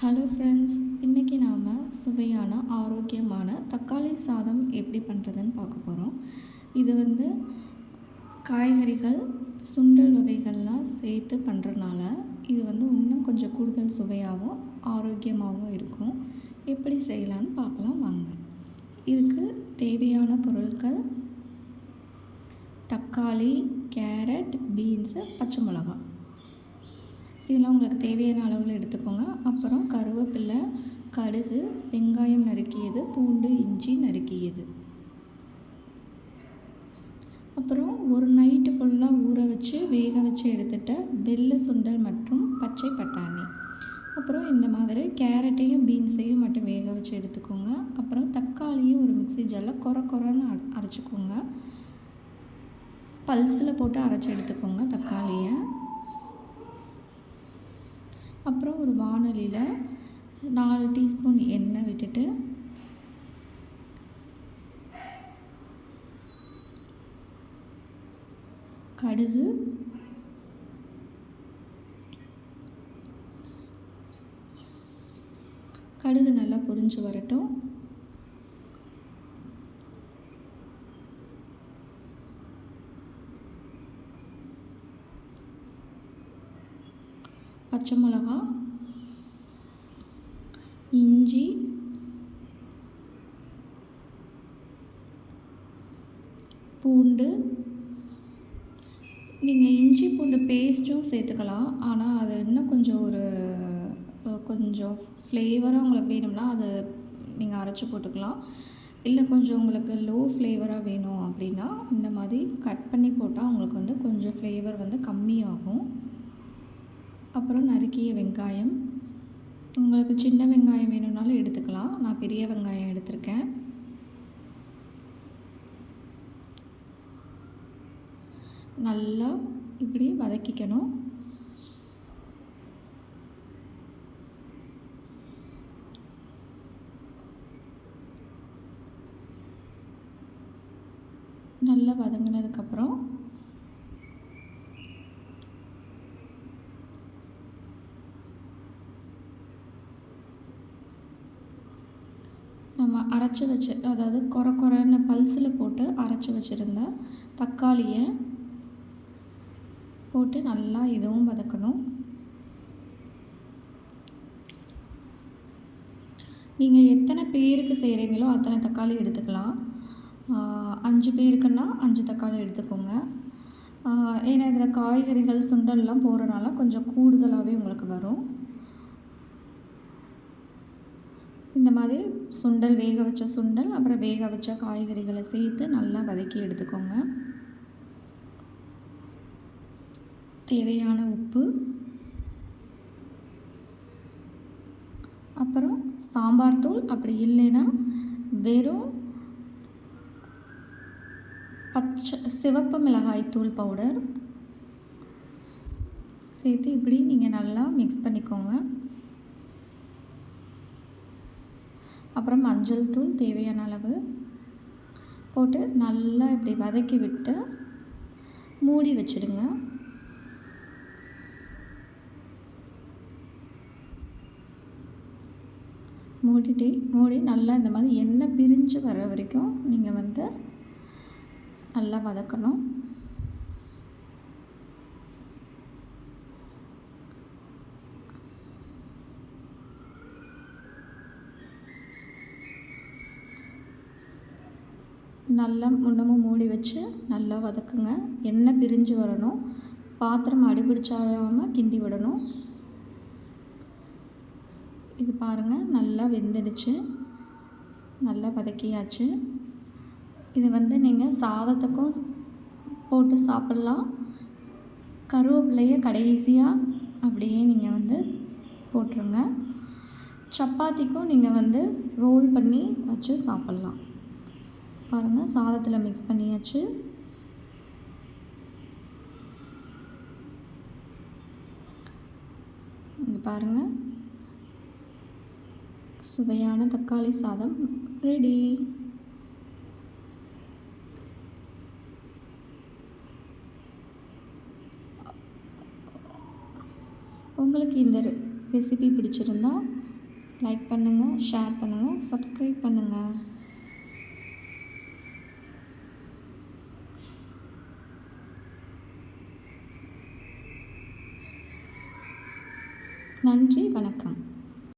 Hello friends, இன்றைக்கி நாம் சுவையான ஆரோக்கியமான தக்காளி சாதம் எப்படி பண்ணுறதுன்னு பார்க்க போகிறோம். இது காய்கறிகள், சுண்டல் வகைகள்லாம் சேர்த்து பண்ணுறனால இது இன்னும் கொஞ்சம் கூடுதல் சுவையாகவும் ஆரோக்கியமாகவும் இருக்கும். எப்படி செய்யலான்னு பார்க்கலாம் வாங்க. இதுக்கு தேவையான பொருட்கள்: தக்காளி, கேரட், பீன்ஸு, பச்சை மிளகாய். இதெல்லாம் உங்களுக்கு தேவையான அளவில் எடுத்துக்கோங்க. அப்புறம் கருவேப்பிலை, கடுகு, வெங்காயம் நறுக்கியது, பூண்டு, இஞ்சி நறுக்கியது. அப்புறம் ஒரு நைட்டு ஃபுல்லாக ஊற வச்சு வேக வச்சு எடுத்துட்ட வெள்ளை சுண்டல் மற்றும் பச்சை பட்டாணி. அப்புறம் இந்த மாதிரி கேரட்டையும் பீன்ஸையும் மட்டும் வேக வச்சு எடுத்துக்கோங்க. அப்புறம் தக்காளியும் ஒரு மிக்ஸி ஜாரில் கொரன்னு அரைச்சிக்கோங்க. பல்ஸில் போட்டு அரைச்சி எடுத்துக்கோங்க தக்காளியை. அப்புறம் ஒரு வாணலியில் 4 டீஸ்பூன் எண்ணெய் விட்டுட்டு கடுகு நல்லா பொரிஞ்சு வரட்டும். பச்சை மிளகா, இஞ்சி, பூண்டு. நீங்கள் இஞ்சி பூண்டு பேஸ்ட்டும் சேர்த்துக்கலாம். ஆனால் அது இன்னும் கொஞ்சம் ஃப்ளேவராக உங்களுக்கு வேணும்னா அது நீங்கள் அரைச்சி போட்டுக்கலாம். இல்லை கொஞ்சம் உங்களுக்கு லோ ஃப்ளேவராக வேணும் அப்படின்னா இந்த மாதிரி கட் பண்ணி போட்டால் உங்களுக்கு கொஞ்சம் ஃப்ளேவர் கம்மியாகும். அப்புறம் நறுக்கிய வெங்காயம். உங்களுக்கு சின்ன வெங்காயம் வேணும்னாலும் எடுத்துக்கலாம். நான் பெரிய வெங்காயம் எடுத்திருக்கேன். நல்லா இப்படி வதக்கிக்கணும். நல்லா வதங்கினதுக்கப்புறம் நம்ம அரைச்சி வச்சு, அதாவது கொரன்னு பல்ஸில் போட்டு அரைச்சி வச்சுருந்த தக்காளியை போட்டு நல்லா இதுவும் வதக்கணும். நீங்கள் எத்தனை பேருக்கு செய்கிறீங்களோ அத்தனை தக்காளி எடுத்துக்கலாம். 5 பேருக்குன்னா 5 தக்காளி எடுத்துக்கோங்க. ஏன்னா இதில் காய்கறிகள் சுண்டல்லாம் போடுறனால கொஞ்சம் கூடுதலாகவே உங்களுக்கு வரும். இந்த மாதிரி சுண்டல், வேக வச்ச சுண்டல், அப்புறம் வேக வச்ச காய்கறிகளை சேர்த்து நல்லா வதக்கி எடுத்துக்கோங்க. தேவையான உப்பு, அப்புறம் சாம்பார் தூள், அப்படி இல்லைன்னா வெறும் சிவப்பு மிளகாய் தூள் பவுடர் சேர்த்து இப்படி நீங்கள் நல்லா மிக்ஸ் பண்ணிக்கோங்க. அப்புறம் மஞ்சள் தூள் தேவையான அளவு போட்டு நல்லா இப்படி வதக்கி விட்டு மூடி வச்சுடுங்க. மூடி நல்லா இந்த மாதிரி எண்ணெய் பிரிஞ்சு வர வரைக்கும் நீங்கள் நல்லா வதக்கணும். நல்லா இன்னமும் மூடி வச்சு நல்லா வதக்குங்க. எண்ணெய் பிரிஞ்சு வரணும். பாத்திரம் அடிபிடிச்சாடாமல் கிண்டி விடணும். இது பாருங்கள், நல்லா வெந்துடுச்சு, நல்லா வதக்கியாச்சு. இது நீங்கள் சாதத்துக்கும் போட்டு சாப்பிட்லாம். கருவேப்பிலையை கடைசியாக அப்படியே நீங்கள் போட்டுருங்க. சப்பாத்திக்கும் நீங்கள் ரோல் பண்ணி வச்சு சாப்பிட்லாம். பாருங்கள், சாதத்தில் மிக்ஸ் பண்ணியாச்சு. இங்கே பாருங்கள், சுவையான தக்காளி சாதம் ரெடி. உங்களுக்கு இந்த ரெசிபி பிடிச்சிருந்தா லைக் பண்ணுங்கள், ஷேர் பண்ணுங்கள், சப்ஸ்கிரைப் பண்ணுங்கள். நன்றி, வணக்கம்.